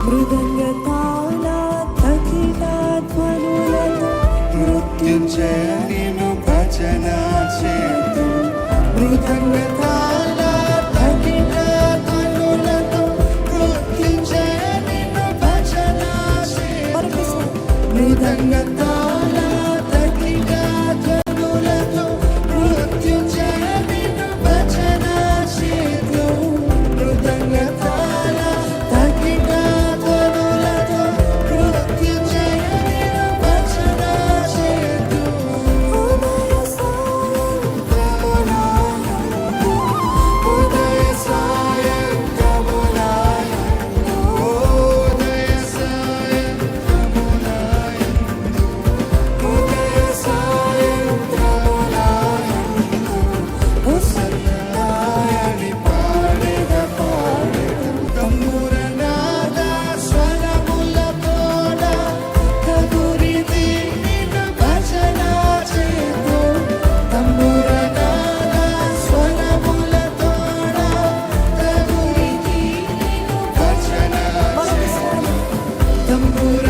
మృదంగ తాళ తకిట ధ్వనులతో మృత్యుంజయ నిన్ను భజన చేతు మృదంగ తాళ తకిట ధ్వనులతో మృత్యుంజయ నిన్ను భజన చేతు మృదంగ తాళ తకిట ధ్వనులతో మృత్యుంజయ నిన్ను భజన చేతు మృదంగ తాళ తకిట ధ్వనులతో మృత్యుంజయ నిన్ను భజన చేతు ఉదయ సాయం ఉదయ సాయం ఉదయ సాయంత్రములాయందు సన్నాయని పాడెద తంబురనాద స్వరములతోడ కదురిది నిన్ను భజన చేతు తంబురనాద స్వరములతోడ కదురిది నిన్ను భజన చేతు తంబుర